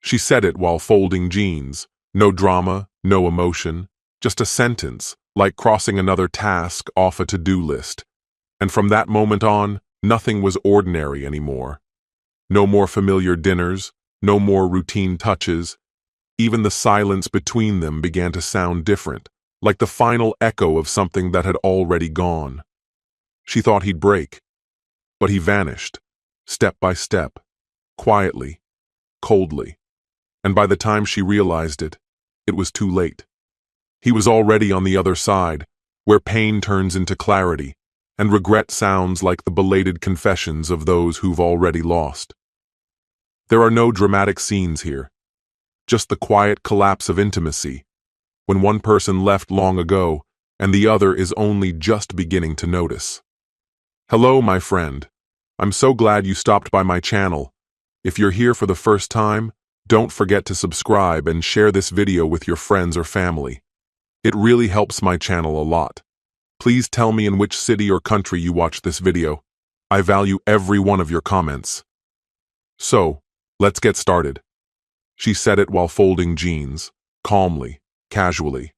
She said it while folding jeans. No drama, no emotion, just a sentence, like crossing another task off a to-do list. And from that moment on, nothing was ordinary anymore. No more familiar dinners, no more routine touches. Even the silence between them began to sound different, like the final echo of something that had already gone. She thought he'd break, but he vanished, step by step, quietly, coldly. And by the time she realized it, it was too late. He was already on the other side, where pain turns into clarity, and regret sounds like the belated confessions of those who've already lost. There are no dramatic scenes here, just the quiet collapse of intimacy, when one person left long ago and the other is only just beginning to notice. Hello, my friend. I'm so glad you stopped by my channel. If you're here for the first time, don't forget to subscribe and share this video with your friends or family. It really helps my channel a lot. Please tell me in which city or country you watch this video. I value every one of your comments. So, let's get started. She said it while folding jeans, calmly, casually.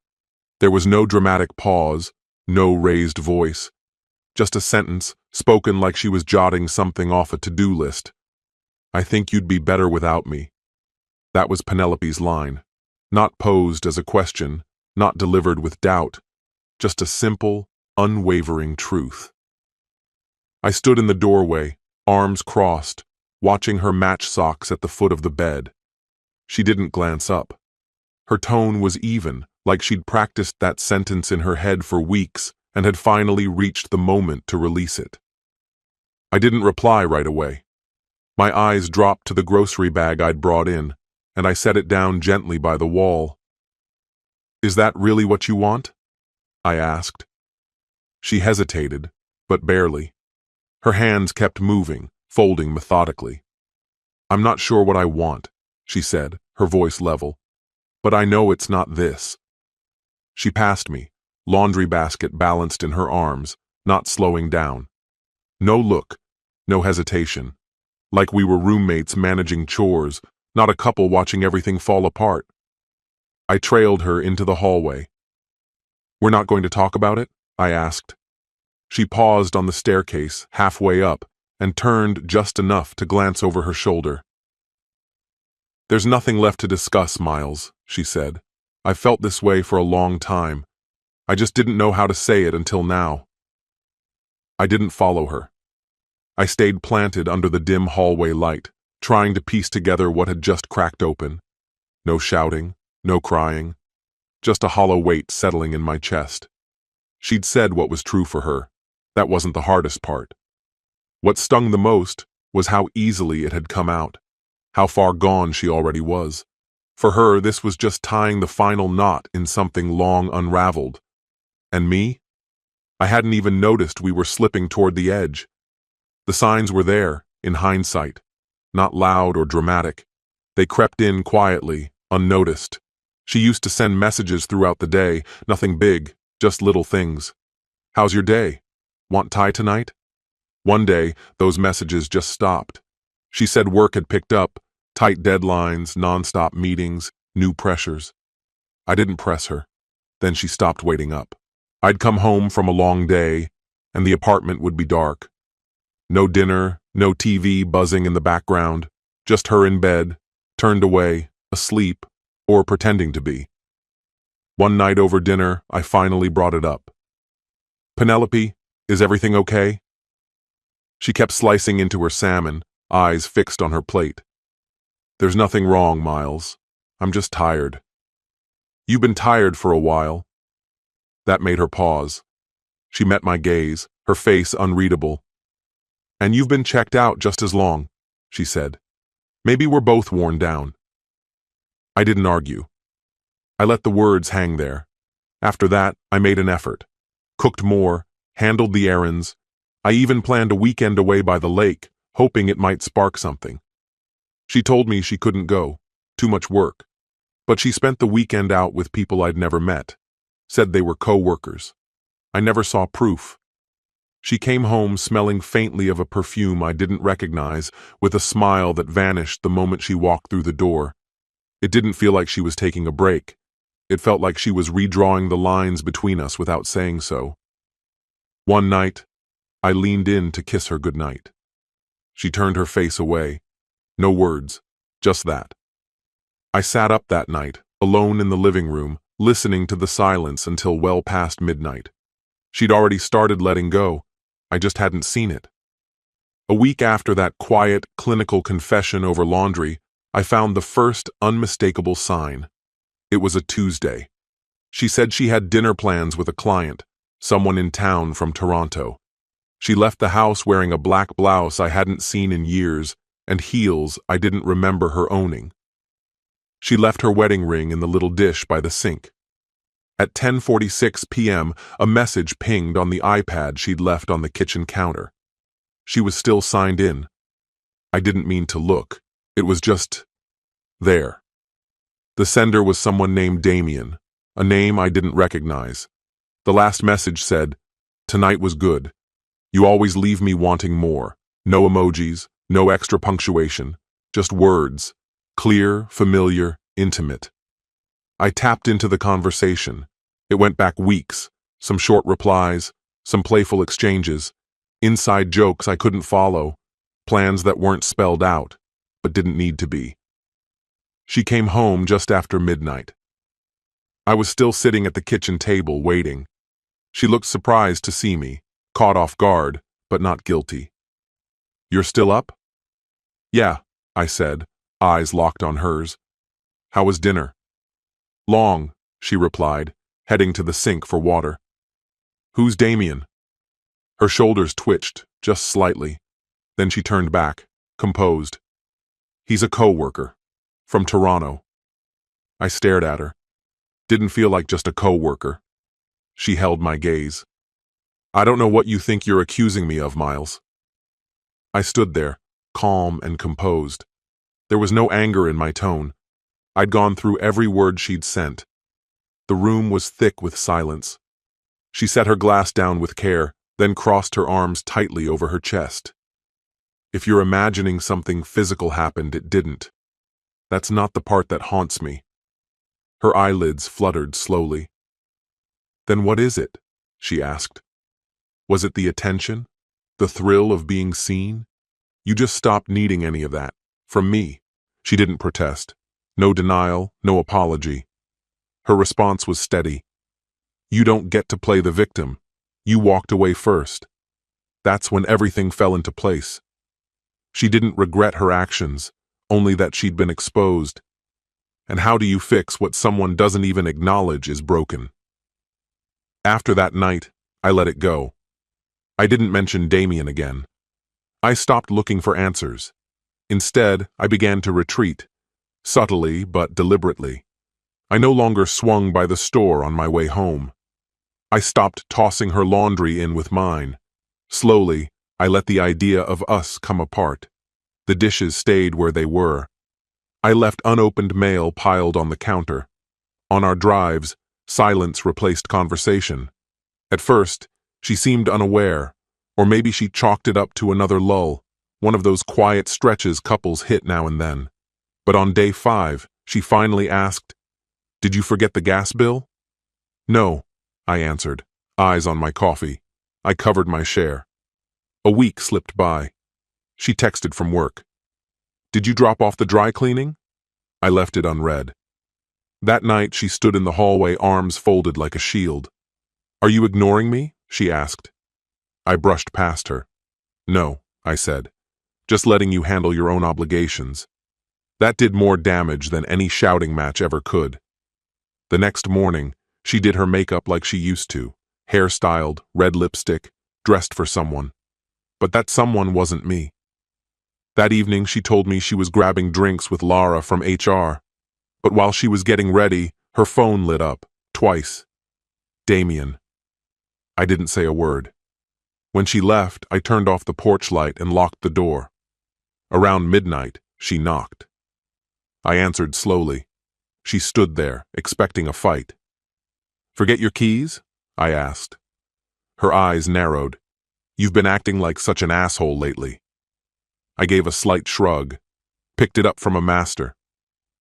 There was no dramatic pause, no raised voice. Just a sentence, spoken like she was jotting something off a to-do list. I think you'd be better without me. That was Penelope's line. Not posed as a question, not delivered with doubt. Just a simple, unwavering truth. I stood in the doorway, arms crossed, watching her match socks at the foot of the bed. She didn't glance up. Her tone was even, like she'd practiced that sentence in her head for weeks and had finally reached the moment to release it. I didn't reply right away. My eyes dropped to the grocery bag I'd brought in, and I set it down gently by the wall. Is that really what you want? I asked. She hesitated, but barely. Her hands kept moving, folding methodically. I'm not sure what I want, she said, her voice level. But I know it's not this. She passed me, laundry basket balanced in her arms, not slowing down. No look, no hesitation. Like we were roommates managing chores, not a couple watching everything fall apart. I trailed her into the hallway. We're not going to talk about it? I asked. She paused on the staircase, halfway up, and turned just enough to glance over her shoulder. There's nothing left to discuss, Miles, she said. I've felt this way for a long time. I just didn't know how to say it until now. I didn't follow her. I stayed planted under the dim hallway light, trying to piece together what had just cracked open. No shouting, no crying, just a hollow weight settling in my chest. She'd said what was true for her. That wasn't the hardest part. What stung the most was how easily it had come out, how far gone she already was. For her, this was just tying the final knot in something long unraveled. And me? I hadn't even noticed we were slipping toward the edge. The signs were there, in hindsight, not loud or dramatic. They crept in quietly, unnoticed. She used to send messages throughout the day, nothing big, just little things. How's your day? Want Thai tonight? One day, those messages just stopped. She said work had picked up, tight deadlines, non-stop meetings, new pressures. I didn't press her. Then she stopped waiting up. I'd come home from a long day, and the apartment would be dark. No dinner, no TV buzzing in the background, just her in bed, turned away, asleep, or pretending to be. One night over dinner, I finally brought it up. Penelope, is everything okay? She kept slicing into her salmon, eyes fixed on her plate. There's nothing wrong, Miles. I'm just tired. You've been tired for a while. That made her pause. She met my gaze, her face unreadable. And you've been checked out just as long, she said. Maybe we're both worn down. I didn't argue. I let the words hang there. After that, I made an effort. Cooked more, handled the errands. I even planned a weekend away by the lake, hoping it might spark something. She told me she couldn't go, too much work. But she spent the weekend out with people I'd never met. Said they were co-workers. I never saw proof. She came home smelling faintly of a perfume I didn't recognize, with a smile that vanished the moment she walked through the door. It didn't feel like she was taking a break. It felt like she was redrawing the lines between us without saying so. One night, I leaned in to kiss her goodnight. She turned her face away. No words, just that. I sat up that night, alone in the living room, listening to the silence until well past midnight. She'd already started letting go. I just hadn't seen it. A week after that quiet, clinical confession over laundry, I found the first unmistakable sign. It was a Tuesday. She said she had dinner plans with a client, someone in town from Toronto. She left the house wearing a black blouse I hadn't seen in years and heels I didn't remember her owning. She left her wedding ring in the little dish by the sink. At 10:46 p.m., a message pinged on the iPad she'd left on the kitchen counter. She was still signed in. I didn't mean to look. It was just there. The sender was someone named Damien, a name I didn't recognize. The last message said, "Tonight was good. You always leave me wanting more. No emojis, no extra punctuation, just words. Clear, familiar, intimate." I tapped into the conversation. It went back weeks, some short replies, some playful exchanges, inside jokes I couldn't follow, plans that weren't spelled out, but didn't need to be. She came home just after midnight. I was still sitting at the kitchen table waiting. She looked surprised to see me, caught off guard, but not guilty. "You're still up?" "Yeah," I said, eyes locked on hers. "How was dinner?" "Long," she replied, heading to the sink for water. "Who's Damien?" Her shoulders twitched, just slightly. Then she turned back, composed. "He's a co-worker. From Toronto." I stared at her. Didn't feel like just a co-worker. She held my gaze. "I don't know what you think you're accusing me of, Miles." I stood there, calm and composed. There was no anger in my tone. I'd gone through every word she'd sent. The room was thick with silence. She set her glass down with care, then crossed her arms tightly over her chest. "If you're imagining something physical happened, it didn't. That's not the part that haunts me." Her eyelids fluttered slowly. "Then what is it?" she asked. "Was it the attention? The thrill of being seen? You just stopped needing any of that. From me." She didn't protest. No denial, no apology. Her response was steady. "You don't get to play the victim. You walked away first." That's when everything fell into place. She didn't regret her actions, only that she'd been exposed. And how do you fix what someone doesn't even acknowledge is broken? After that night, I let it go. I didn't mention Damien again. I stopped looking for answers. Instead, I began to retreat, subtly but deliberately. I no longer swung by the store on my way home. I stopped tossing her laundry in with mine. Slowly, I let the idea of us come apart. The dishes stayed where they were. I left unopened mail piled on the counter. On our drives, silence replaced conversation. At first, she seemed unaware, or maybe she chalked it up to another lull, one of those quiet stretches couples hit now and then. But on day 5, she finally asked, "Did you forget the gas bill?" "No," I answered, eyes on my coffee. I covered my share. A week slipped by. She texted from work. "Did you drop off the dry cleaning?" I left it unread. That night, she stood in the hallway, arms folded like a shield. "Are you ignoring me?" she asked. I brushed past her. "No," I said. "Just letting you handle your own obligations." That did more damage than any shouting match ever could. The next morning, she did her makeup like she used to, hairstyled, red lipstick, dressed for someone. But that someone wasn't me. That evening, she told me she was grabbing drinks with Lara from HR. But while she was getting ready, her phone lit up, twice. Damien. I didn't say a word. When she left, I turned off the porch light and locked the door. Around midnight, she knocked. I answered slowly. She stood there, expecting a fight. "Forget your keys?" I asked. Her eyes narrowed. "You've been acting like such an asshole lately." I gave a slight shrug, picked it up from a master.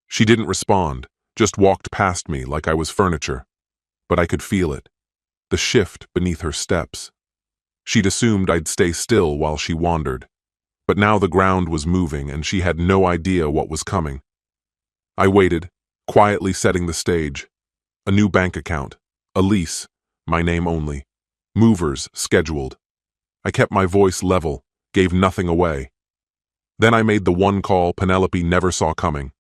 She didn't respond, just walked past me like I was furniture. But I could feel it, the shift beneath her steps. She'd assumed I'd stay still while she wandered. But now the ground was moving and she had no idea what was coming. I waited, quietly setting the stage. A new bank account, a lease, my name only, movers scheduled. I kept my voice level, gave nothing away. Then I made the one call Penelope never saw coming.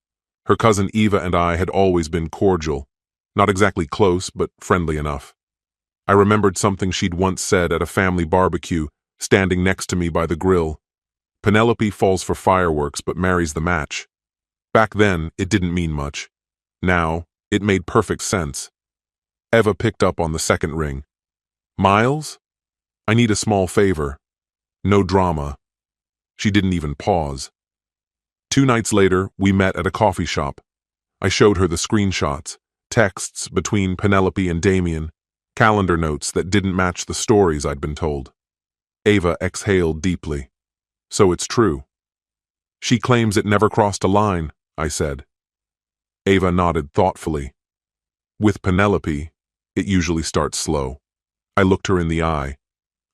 Her cousin Eva and I had always been cordial, not exactly close, but friendly enough. I remembered something she'd once said at a family barbecue, standing next to me by the grill. Penelope falls for fireworks but marries the match. Back then, it didn't mean much. Now, it made perfect sense. Eva picked up on the second ring. Miles? I need a small favor. No drama. She didn't even pause. 2 nights later, we met at a coffee shop. I showed her the screenshots, texts between Penelope and Damien, calendar notes that didn't match the stories I'd been told. Eva exhaled deeply. So it's true. She claims it never crossed a line, I said. Eva nodded thoughtfully. With Penelope, it usually starts slow. I looked her in the eye.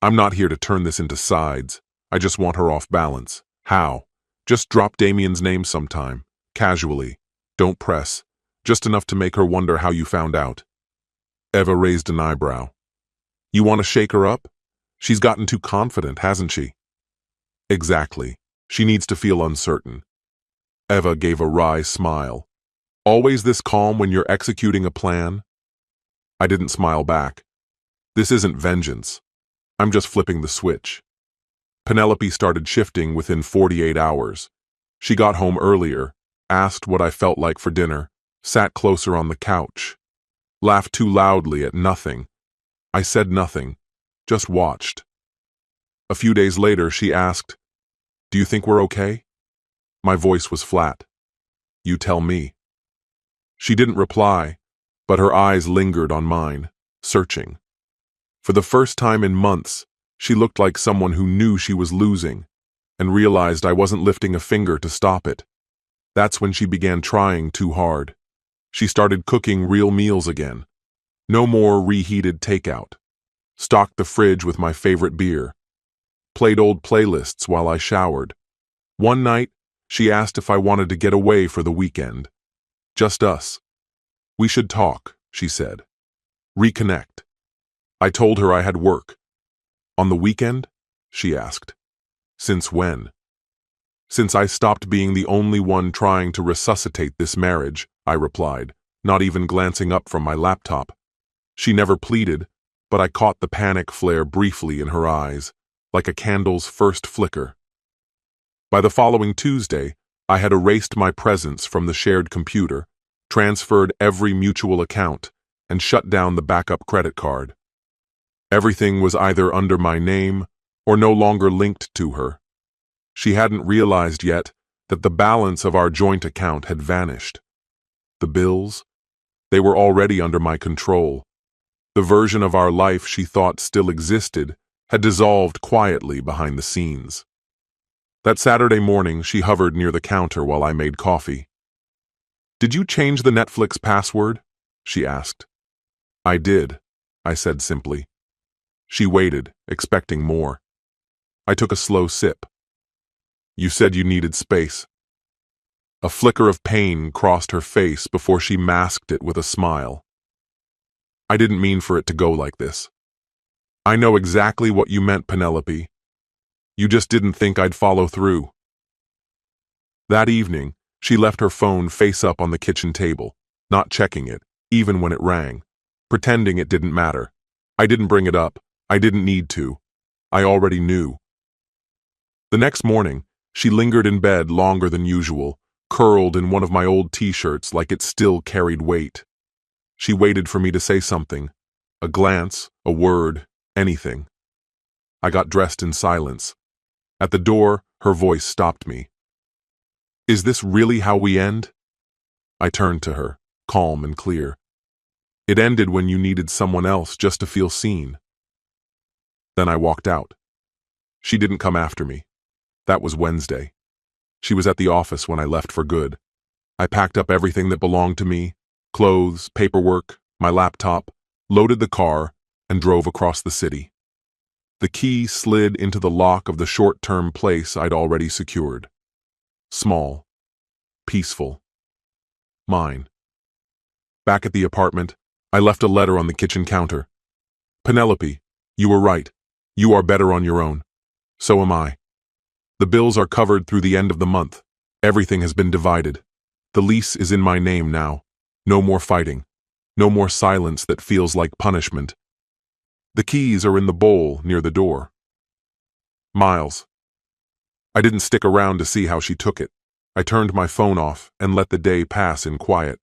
I'm not here to turn this into sides. I just want her off balance. How? Just drop Damien's name sometime, casually. Don't press, just enough to make her wonder how you found out. Eva raised an eyebrow. You want to shake her up? She's gotten too confident, hasn't she? Exactly. She needs to feel uncertain. Eva gave a wry smile. Always this calm when you're executing a plan? I didn't smile back. This isn't vengeance. I'm just flipping the switch. Penelope started shifting within 48 hours. She got home earlier, asked what I felt like for dinner, sat closer on the couch, laughed too loudly at nothing. I said nothing, just watched. A few days later, she asked, "Do you think we're okay?" My voice was flat. You tell me. She didn't reply, but her eyes lingered on mine, searching. For the first time in months, she looked like someone who knew she was losing and realized I wasn't lifting a finger to stop it. That's when she began trying too hard. She started cooking real meals again. No more reheated takeout. Stocked the fridge with my favorite beer. Played old playlists while I showered. One night, she asked if I wanted to get away for the weekend. Just us. We should talk, she said. Reconnect. I told her I had work. On the weekend? She asked. Since when? Since I stopped being the only one trying to resuscitate this marriage, I replied, not even glancing up from my laptop. She never pleaded, but I caught the panic flare briefly in her eyes, like a candle's first flicker. By the following Tuesday, I had erased my presence from the shared computer, transferred every mutual account, and shut down the backup credit card. Everything was either under my name or no longer linked to her. She hadn't realized yet that the balance of our joint account had vanished. The bills? They were already under my control. The version of our life she thought still existed had dissolved quietly behind the scenes. That Saturday morning, she hovered near the counter while I made coffee. "Did you change the Netflix password?" she asked. "I did," I said simply. She waited, expecting more. I took a slow sip. "You said you needed space." A flicker of pain crossed her face before she masked it with a smile. "I didn't mean for it to go like this. I know exactly what you meant, Penelope. You just didn't think I'd follow through." That evening, she left her phone face up on the kitchen table, not checking it, even when it rang, pretending it didn't matter. I didn't bring it up. I didn't need to. I already knew. The next morning, she lingered in bed longer than usual, curled in one of my old t-shirts like it still carried weight. She waited for me to say something, a glance, a word, anything. I got dressed in silence. At the door, her voice stopped me. "Is this really how we end?" I turned to her, calm and clear. "It ended when you needed someone else just to feel seen." Then I walked out. She didn't come after me. That was Wednesday. She was at the office when I left for good. I packed up everything that belonged to me, clothes, paperwork, my laptop, loaded the car, and drove across the city. The key slid into the lock of the short-term place I'd already secured. Small. Peaceful. Mine. Back at the apartment, I left a letter on the kitchen counter. Penelope, you were right. You are better on your own. So am I. The bills are covered through the end of the month. Everything has been divided. The lease is in my name now. No more fighting. No more silence that feels like punishment. The keys are in the bowl near the door. Miles. I didn't stick around to see how she took it. I turned my phone off and let the day pass in quiet.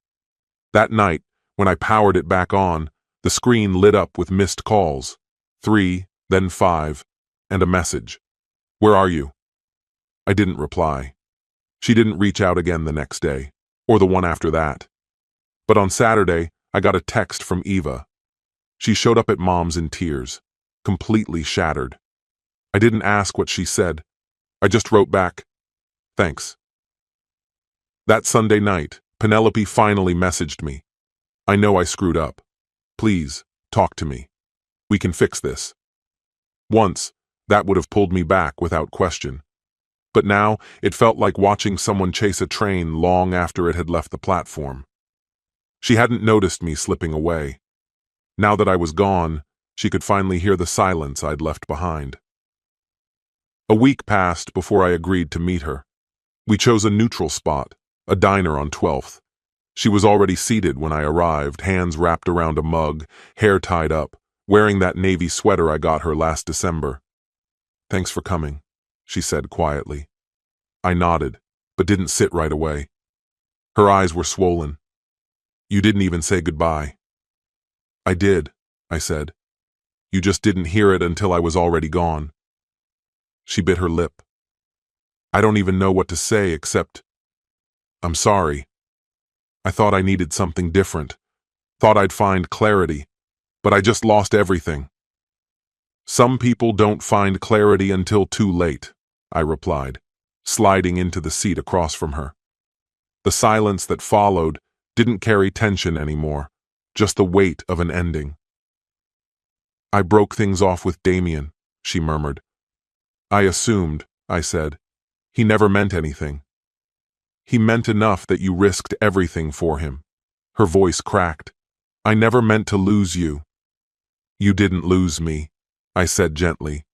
That night, when I powered it back on, the screen lit up with missed calls. 3, then 5, and a message. Where are you? I didn't reply. She didn't reach out again the next day, or the one after that. But on Saturday, I got a text from Eva. She showed up at Mom's in tears, completely shattered. I didn't ask what she said. I just wrote back, thanks. That Sunday night, Penelope finally messaged me. I know I screwed up. Please, talk to me. We can fix this. Once, that would have pulled me back without question. But now, it felt like watching someone chase a train long after it had left the platform. She hadn't noticed me slipping away. Now that I was gone, she could finally hear the silence I'd left behind. A week passed before I agreed to meet her. We chose a neutral spot, a diner on 12th. She was already seated when I arrived, hands wrapped around a mug, hair tied up, wearing that navy sweater I got her last December. Thanks for coming, she said quietly. I nodded, but didn't sit right away. Her eyes were swollen. You didn't even say goodbye. I did, I said. You just didn't hear it until I was already gone. She bit her lip. I don't even know what to say except, I'm sorry. I thought I needed something different, thought I'd find clarity, but I just lost everything. Some people don't find clarity until too late, I replied, sliding into the seat across from her. The silence that followed didn't carry tension anymore, just the weight of an ending. I broke things off with Damien, she murmured. I assumed, I said. He never meant anything. He meant enough that you risked everything for him. Her voice cracked. I never meant to lose you. You didn't lose me, I said gently.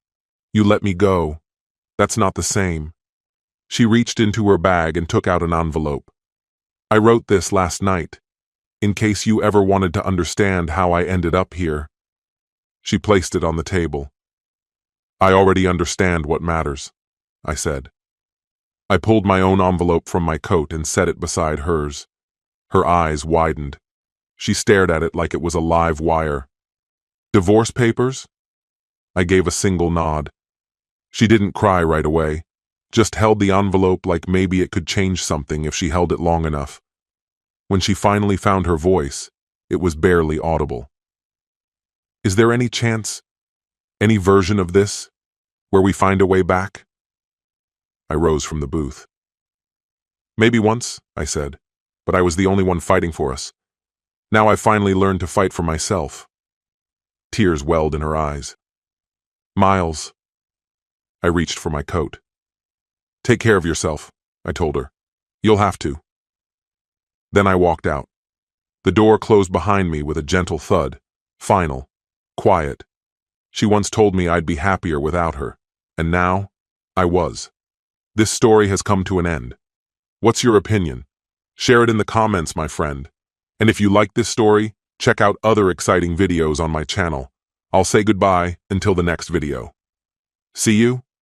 You let me go. That's not the same. She reached into her bag and took out an envelope. I wrote this last night, in case you ever wanted to understand how I ended up here. She placed it on the table. I already understand what matters, I said. I pulled my own envelope from my coat and set it beside hers. Her eyes widened. She stared at it like it was a live wire. Divorce papers? I gave a single nod. She didn't cry right away, just held the envelope like maybe it could change something if she held it long enough. When she finally found her voice, it was barely audible. Is there any chance, any version of this, where we find a way back? I rose from the booth. Maybe once, I said, but I was the only one fighting for us. Now I've finally learned to fight for myself. Tears welled in her eyes. Miles. I reached for my coat. Take care of yourself, I told her. You'll have to. Then I walked out. The door closed behind me with a gentle thud, final, quiet. She once told me I'd be happier without her, and now, I was. This story has come to an end. What's your opinion? Share it in the comments, my friend. And if you like this story, check out other exciting videos on my channel. I'll say goodbye until the next video. See you